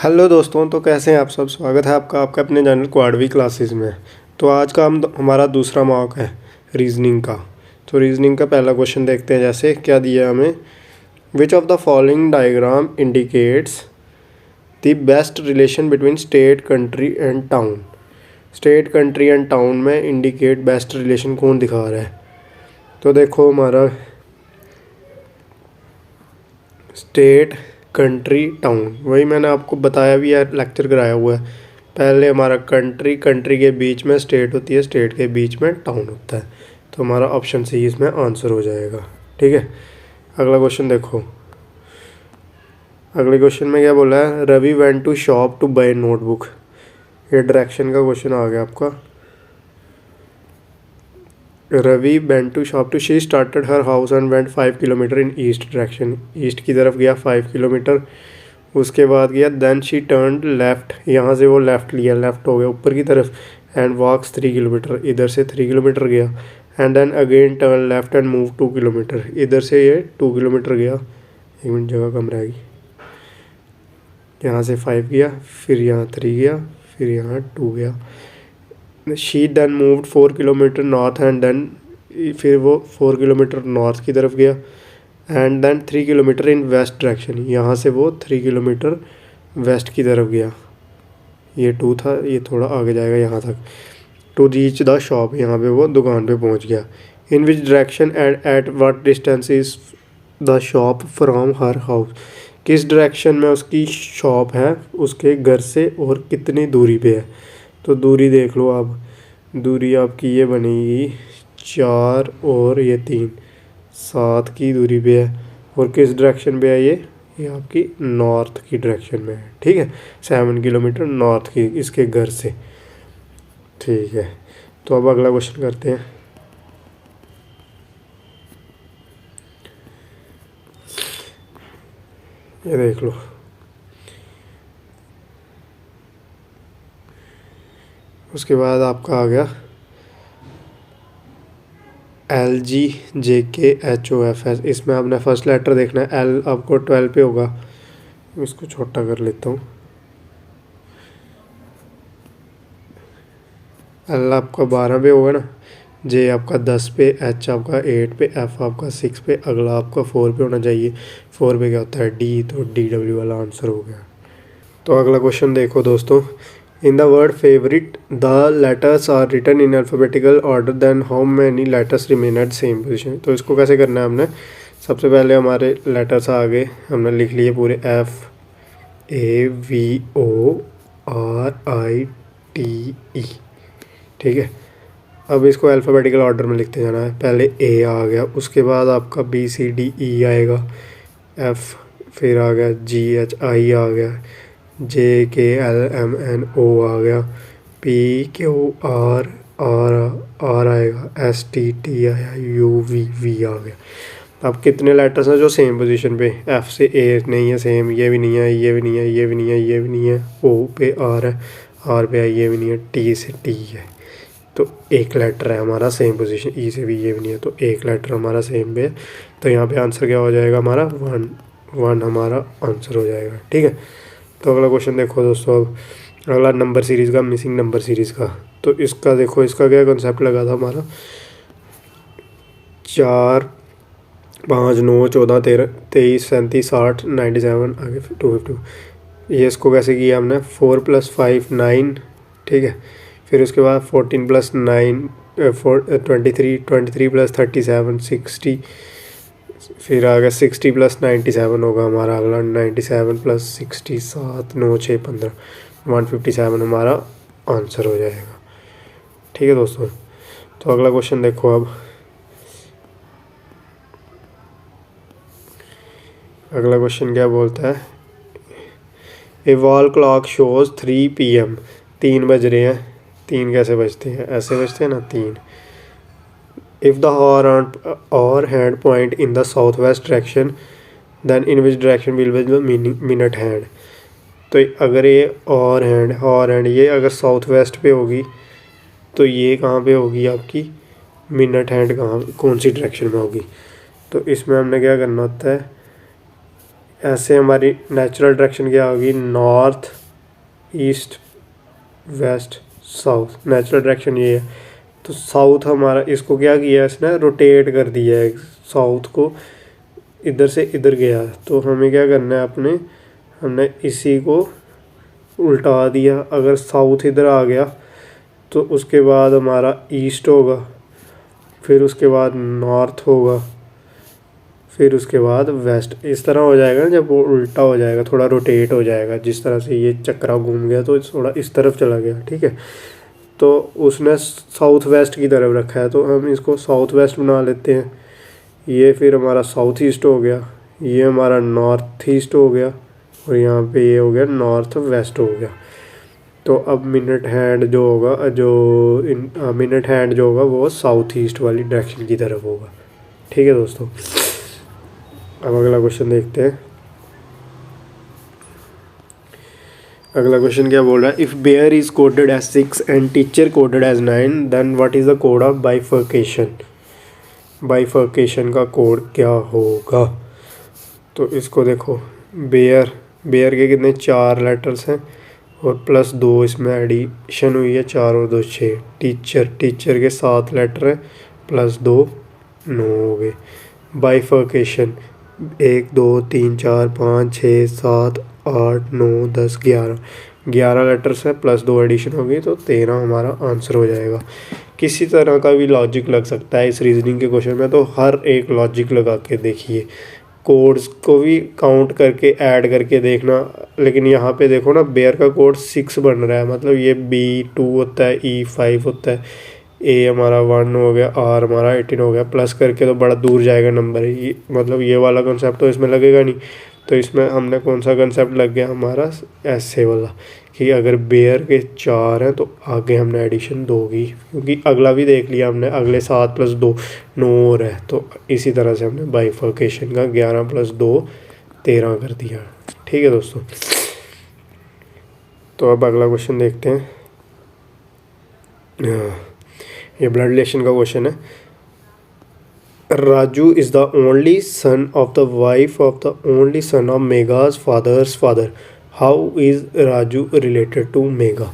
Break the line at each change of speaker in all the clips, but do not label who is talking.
Hello दोस्तों, तो कैसे हैं आप सब। स्वागत है आपका अपने चैनल क्वाडवी क्लासेस में। तो आज का हमारा दूसरा मॉक है रीजनिंग का। तो रीजनिंग का पहला क्वेश्चन देखते हैं। जैसे क्या दिया है हमें, which of the following diagram indicates the best relation between state, country and town. State, country and town में इंडिकेट बेस्ट रिलेशन कौन दिखा रहा है। तो देखो हमारा स्टेट, कंट्री, टाउन, वही मैंने आपको बताया भी है, लेक्चर कराया हुआ है। पहले हमारा कंट्री, कंट्री के बीच में स्टेट होती है, स्टेट के बीच में टाउन होता है। तो हमारा ऑप्शन सी इसमें आंसर हो जाएगा। ठीक है, अगला क्वेश्चन देखो। अगले क्वेश्चन में क्या बोला है, Ravi went to shop to buy notebook. ये डायरेक्शन का क्वेश्चन आ गया आपका। Ravi went to shop to she started her house and went 5 kilometre in east direction. East की तरफ गया 5 किलोमीटर। उसके बाद गया देन शी टर्न लेफ़्ट, यहाँ से वो लेफ़्ट लिया, लेफ़्ट हो गया ऊपर की तरफ। एंड वॉक्स 3 किलोमीटर, इधर से 3 किलोमीटर गया। And then again turn left and move 2 kilometre, इधर से ये 2 किलोमीटर गया। 1 मिनट, जगह कम रहेगी। यहाँ से 5 गया, फिर यहाँ 3 गया, फिर यहाँ 2 गया। She then moved 4 kilometre north and then, फिर वो 4 किलोमीटर नॉर्थ की तरफ गया। And then 3 kilometre in west direction, यहाँ से वो 3 किलोमीटर वेस्ट की तरफ गया। ये 2 था, ये थोड़ा आगे जाएगा यहाँ तक। टू रीच द शॉप, यहाँ पे वो दुकान पे पहुँच गया। In which direction and at what distance is the shop from her house. किस डायरेक्शन में उसकी शॉप है उसके घर से, और कितनी दूरी पे है। तो दूरी देख लो आप, दूरी आपकी ये बनेगी 4 और ये 3, 7 की दूरी पे है। और किस डायरेक्शन पे है ये आपकी नॉर्थ की डायरेक्शन में है। ठीक है, 7 किलोमीटर नॉर्थ की इसके घर से। ठीक है, तो अब अगला क्वेश्चन करते हैं। ये देख लो, उसके बाद आपका आ गया LGJKHOFS। इसमें आपने फर्स्ट लेटर देखना है। L आपको 12 पे होगा, इसको छोटा कर लेता हूँ। L आपका 12 पे होगा ना, J आपका 10 पे, H आपका 8 पे, F आपका 6 पे, अगला आपका 4 पे होना चाहिए। 4 पे क्या होता है, D, तो DW वाला आंसर हो गया। तो अगला क्वेश्चन देखो दोस्तों। In the word favourite the letters are written in alphabetical order then how many letters remain at same position. तो इसको कैसे करना है हमने, सबसे पहले हमारे लेटर्स आ गए, हमने लिख लिए पूरे FAVORITE। ठीक है, अब इसको अल्फ़ाबेटिकल ऑर्डर में लिखते जाना है। पहले A आ गया, उसके बाद आपका BCDE आएगा, F, फिर आ गया GHI आ गया, JKLMNO आ गया, PQRR आएगा, STT आया, UVV आ गया। अब कितने लेटर्स हैं जो सेम पोजीशन पे, F से A नहीं है सेम, ये भी नहीं है, ये भी नहीं है, ये भी नहीं है, ये भी नहीं है, O पे R है, R पे I, ये भी नहीं है, T से T है। तो एक लेटर है हमारा सेम पोजीशन, E से भी ये भी नहीं है, तो एक लेटर हमारा सेम पे है। तो यहाँ पे आंसर क्या हो जाएगा हमारा, 1 हमारा आंसर हो जाएगा। ठीक है, तो अगला क्वेश्चन देखो दोस्तों। अब अगला नंबर सीरीज़ का, मिसिंग नंबर सीरीज़ का। तो इसका देखो, इसका क्या कॉन्सेप्ट लगा था हमारा, 4, 5, 9, 14, 13, 23, 37, 60, 97, आगे 250। ये इसको कैसे किया हमने, 4 + 5 9। ठीक है, फिर उसके बाद 14 + 9 23, 23 + 37 60, फिर आ गया 60 + 97 होगा हमारा अगला, 97 + 60 7 9 6 15, 157 हमारा आंसर हो जाएगा। ठीक है दोस्तों, तो अगला क्वेश्चन देखो। अब अगला क्वेश्चन क्या बोलता है, ए वॉल क्लॉक शोज 3 PM। 3 बज रहे हैं। 3 कैसे बजते हैं, ऐसे बजते हैं ना, 3। If the hour hand point in the south west direction then in which direction will be the minute hand. तो अगर ये और हैंड ये अगर साउथ वेस्ट पे होगी, तो ये कहाँ पे होगी आपकी मिनट हैंड, कहाँ कौन सी डायरेक्शन में होगी। तो इसमें हमने क्या करना होता है ऐसे हमारी नेचुरल डायरेक्शन क्या होगी, north east west south, natural direction ये है। तो साउथ हमारा, इसको क्या किया इसने, रोटेट कर दिया है, साउथ को इधर से इधर गया। तो हमें क्या करना है अपने, हमने इसी को उल्टा दिया। अगर साउथ इधर आ गया तो उसके बाद हमारा ईस्ट होगा, फिर उसके बाद नॉर्थ होगा, फिर उसके बाद वेस्ट। इस तरह हो जाएगा ना, जब वो उल्टा हो जाएगा, थोड़ा रोटेट हो जाएगा, जिस तरह से ये चक्रा घूम गया तो थोड़ा इस तरफ चला गया, ठीक है। तो उसने साउथ वेस्ट की तरफ रखा है, तो हम इसको साउथ वेस्ट बना लेते हैं। ये फिर हमारा साउथ ईस्ट हो गया, ये हमारा नॉर्थ ईस्ट हो गया, और यहाँ पे ये हो गया नॉर्थ वेस्ट हो गया। तो अब मिनट हैंड जो होगा, मिनट हैंड जो होगा वो साउथ ईस्ट वाली डायरेक्शन की तरफ होगा, ठीक है दोस्तों। अब अगला क्वेश्चन देखते हैं। अगला क्वेश्चन क्या बोल रहा है, if bear is coded as 6 and teacher coded as 9 then what is the code of bifurcation. Bifurcation का कोड क्या होगा। तो इसको देखो, बेयर के कितने 4 लेटर्स हैं और प्लस 2 इसमें एडिशन हुई है, 4 और 2 6। टीचर के 7 लेटर है, प्लस 2 9 हो गए। बाइफर्केशन 1 2 3 4 5 6 7 8 9 10 11 लेटर्स है, प्लस 2 एडिशन होगी तो 13 हमारा आंसर हो जाएगा। किसी तरह का भी लॉजिक लग सकता है इस रीजनिंग के क्वेश्चन में, तो हर एक लॉजिक लगा के देखिए, कोड्स को भी काउंट करके ऐड करके देखना। लेकिन यहाँ पे देखो ना, बेयर का कोड 6 बन रहा है, मतलब ये B2 होता है, E5 होता है, A हमारा 1 हो गया, R हमारा 18 हो गया, प्लस करके तो बड़ा दूर जाएगा नंबर, ये मतलब ये वाला कंसेप्ट तो इसमें लगेगा नहीं। तो इसमें हमने कौन सा कंसेप्ट लग गया हमारा, ऐसे वाला, कि अगर बेयर के 4 हैं तो आगे हमने एडिशन 2 की, क्योंकि अगला भी देख लिया हमने, अगले 7 प्लस 2 9 और है। तो इसी तरह से हमने बाइफर्केशन का 11 प्लस 2 13 कर दिया, ठीक है दोस्तों। तो अब अगला क्वेश्चन देखते हैं। ये ब्लड रिलेशन का क्वेश्चन है। Raju is the only son of the wife of the only son of Megha's father's father, how is Raju related to Megha.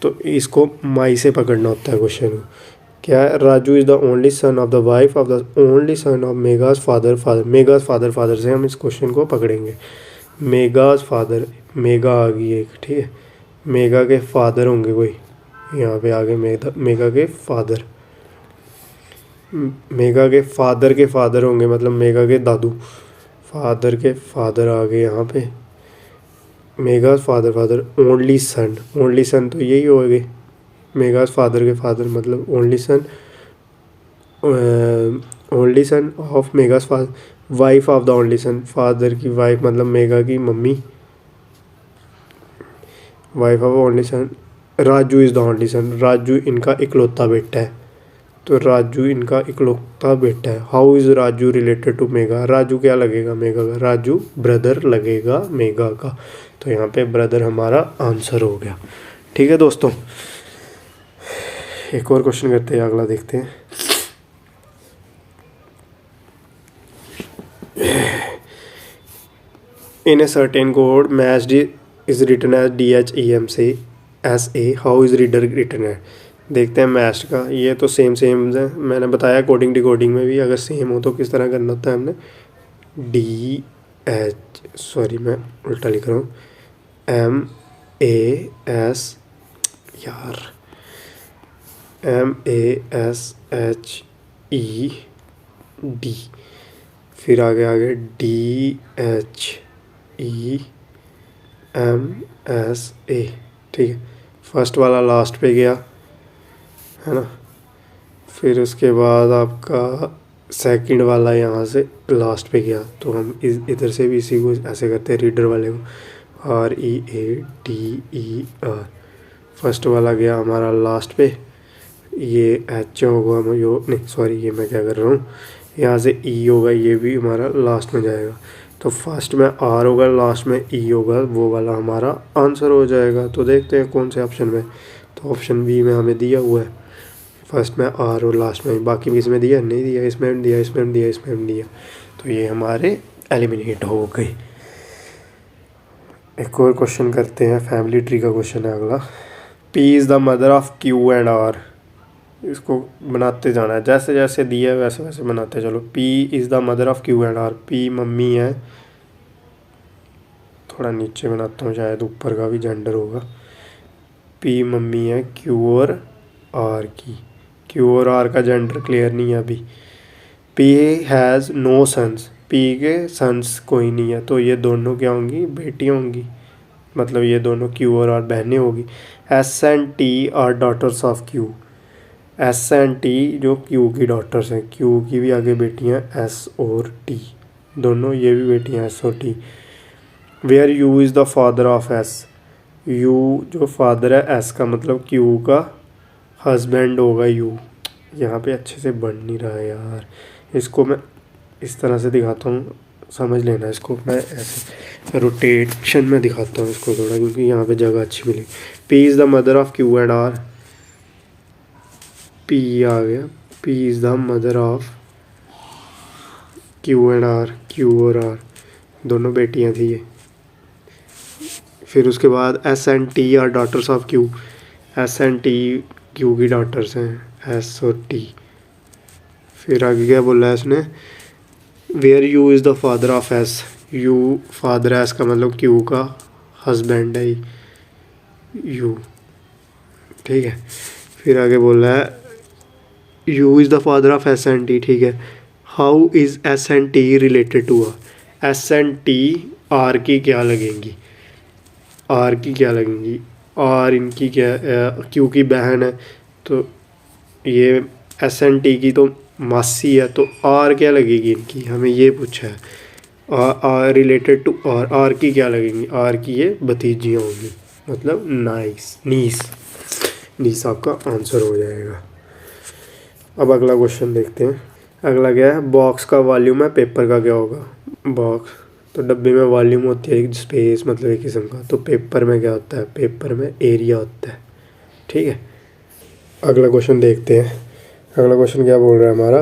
तो इसको माई से पकड़ना होता है क्वेश्चन को। क्या है, Raju is the only son of the wife of the only son of Megha's father father. Megha's father father से हम इस क्वेश्चन को पकड़ेंगे। मेगाज फादर, मेगा आ गई एक, ठीक है। मेगा के फादर होंगे कोई, यहाँ पे आगे मेगा के फादर, मेगा के फादर होंगे, मतलब मेगा के दादू, फादर के फादर आ गए यहाँ पे। मेगा फादर ओनली सन तो यही हो गए, मेगा फादर के फादर मतलब only son of Megha's father, wife of the only son, father की वाइफ मतलब मेगा की mummy, wife of only son. Raju is the only son, Raju इनका इकलौता बेटा है, तो राजू इनका इकलौता बेटा है। How is Raju related to mega, Raju क्या लगेगा मेगा का, राजू ब्रदर लगेगा मेगा का, तो यहाँ पे ब्रदर हमारा आंसर हो गया, ठीक है दोस्तों। एक और क्वेश्चन करते हैं, अगला देखते हैं। In a certain code match is written as DHEMC how is reader written है। देखते हैं मैच का, ये तो सेम है, मैंने बताया कोडिंग डिकोडिंग में भी अगर सेम हो तो किस तरह करना होता है। हमने मैं उल्टा लिख रहा हूँ, MASHED, फिर आगे DHEMSA, ठीक है। फर्स्ट वाला लास्ट पे गया है ना, फिर उसके बाद आपका सेकंड वाला यहाँ से लास्ट पे गया, तो हम इधर से भी इसी को ऐसे करते हैं, रीडर वाले को READER। फर्स्ट वाला गया हमारा लास्ट पे, ये H होगा, ये मैं क्या कर रहा हूँ, यहाँ से E होगा, ये भी हमारा लास्ट में जाएगा। तो फर्स्ट में R होगा, लास्ट में E होगा, वो वाला हमारा आंसर हो जाएगा। तो देखते हैं कौन से ऑप्शन में, तो ऑप्शन बी में हमें दिया हुआ है, फर्स्ट में R और लास्ट में, बाकी भी इसमें दिया नहीं दिया, इसमें दिया, इसमें दिया, इसमें दिया, तो ये हमारे एलिमिनेट हो गई। एक और क्वेश्चन करते हैं, फैमिली ट्री का क्वेश्चन है अगला। P is the mother of Q and R. इसको बनाते जाना है, जैसे जैसे दिया है वैसे वैसे बनाते चलो। P is the mother of Q and R. पी मम्मी है, थोड़ा नीचे बनाता हूँ, शायद ऊपर का भी जेंडर होगा। पी मम्मी है क्यू और आर की। क्यू और आर का जेंडर क्लियर नहीं है अभी। P has no sons. P के सन्स कोई नहीं है, तो ये दोनों क्या होंगी, बेटियाँ होंगी, मतलब ये दोनों क्यू और आर बहनें होगी। S and T are daughters of Q. S and T जो क्यू की डॉटर्स हैं, क्यू की भी आगे बेटियाँ एस और टी, दोनों ये भी बेटियाँ एस और T. Where U is the father of S. U जो फादर है एस का, मतलब क्यू का हस्बैंड होगा यू। यहाँ पे अच्छे से बन नहीं रहा है यार, इसको मैं इस तरह से दिखाता हूँ, समझ लेना। इसको मैं ऐसे रोटेशन में दिखाता हूँ इसको थोड़ा, क्योंकि यहाँ पे जगह अच्छी मिली। P is the mother of Q and R. P आ गया, P is the mother of Q and R. Q और आर दोनों बेटियाँ थी ये। फिर उसके बाद S and T are daughters of Q. S and T Q की डॉटर्स हैं, एस और टी। फिर आगे क्या बोला है इसने, where U is the father of S. U father S का मतलब क्यू का हस्बैंड है यू, ठीक है। फिर आगे बोला है U is the father of S and T, ठीक है। How is S and T related to R. S and T R की क्या लगेंगी, आर की क्या लगेंगी, आर इनकी क्या, क्यू की बहन है, तो ये एस एंड टी की तो मासी है, तो आर क्या लगेगी इनकी, हमें ये पूछा है। R related to R, R की क्या लगेंगी, आर की ये भतीजियाँ होंगी, मतलब नीस आपका आंसर हो जाएगा। अब अगला क्वेश्चन देखते हैं। अगला क्या है, बॉक्स का वॉल्यूम है, पेपर का क्या होगा। बॉक्स तो डब्बे में वॉल्यूम होती है, एक स्पेस मतलब एक किस्म का, तो पेपर में क्या होता है, पेपर में एरिया होता है, ठीक है। अगला क्वेश्चन देखते हैं। अगला क्वेश्चन क्या बोल रहा है हमारा,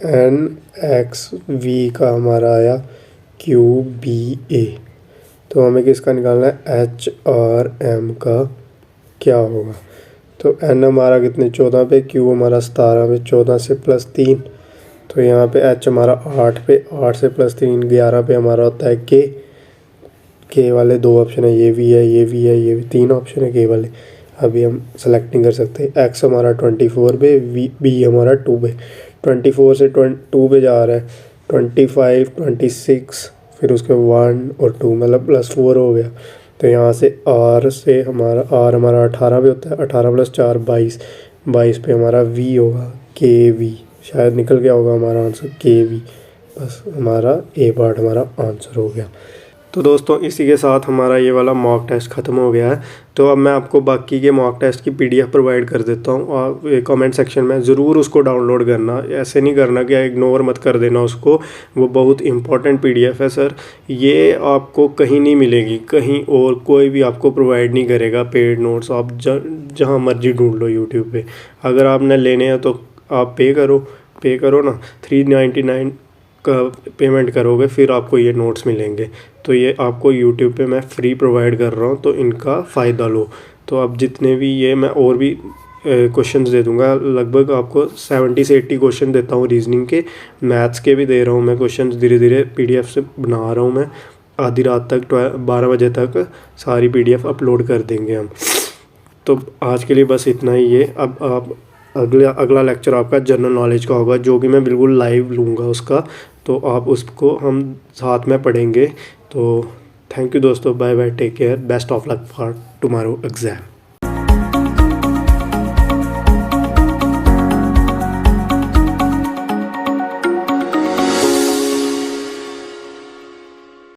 एन एक्स वी का हमारा आया क्यू बी ए, तो हमें किसका निकालना है, एच आर एम का क्या होगा। तो एन हमारा कितने 14 पे, क्यू हमारा 17 पे, 14 से प्लस 3, तो यहाँ पे एच हमारा 8 पे, 8 से प्लस 3 11 पे हमारा होता है के वाले 2 ऑप्शन है, ये भी है ये भी है ये भी, 3 ऑप्शन है के वाले, अभी हम सेलेक्ट नहीं कर सकते। एक्स हमारा 24 पे, बी हमारा 2 पे, 24 से 2 पे जा रहा है, 25 26, फिर उसके 1 और 2 मतलब +4 हो गया। तो यहाँ से आर हमारा 18 पे होता है, 18 + 4 22, 22 पे हमारा वी होगा, के वी, शायद निकल गया होगा हमारा आंसर के वी। बस हमारा ए पार्ट हमारा आंसर हो गया। तो दोस्तों इसी के साथ हमारा ये वाला मॉक टेस्ट ख़त्म हो गया है। तो अब मैं आपको बाकी के मॉक टेस्ट की पीडीएफ प्रोवाइड कर देता हूँ, आप कमेंट सेक्शन में ज़रूर उसको डाउनलोड करना। ऐसे नहीं करना कि इग्नोर मत कर देना उसको, वो बहुत इंपॉर्टेंट पीडीएफ है सर। ये आपको कहीं नहीं मिलेगी, कहीं और कोई भी आपको प्रोवाइड नहीं करेगा पेड नोट्स। आप जहाँ मर्जी ढूंढ लो यूट्यूब पर। अगर आपने लेने हैं तो आप पे करो ना, 399 का पेमेंट करोगे, फिर आपको ये नोट्स मिलेंगे। तो ये आपको यूट्यूब पे मैं फ्री प्रोवाइड कर रहा हूँ, तो इनका फ़ायदा लो। तो अब जितने भी ये मैं और भी क्वेश्चंस दे दूँगा, लगभग आपको 70 से 80 क्वेश्चन देता हूँ रीजनिंग के, मैथ्स के भी दे रहा हूँ मैं क्वेश्चंस, धीरे धीरे पीडीएफ से बना रहा हूँ मैं। आधी रात तक 12 बजे तक सारी पीडीएफ अपलोड कर देंगे हम। तो आज के लिए बस इतना ही है। अब आप अगला लेक्चर आपका जनरल नॉलेज का होगा, जो कि मैं बिल्कुल लाइव लूँगा उसका, तो आप उसको हम साथ में पढ़ेंगे। तो थैंक यू दोस्तों, bye bye, take care, best of luck for tomorrow exam.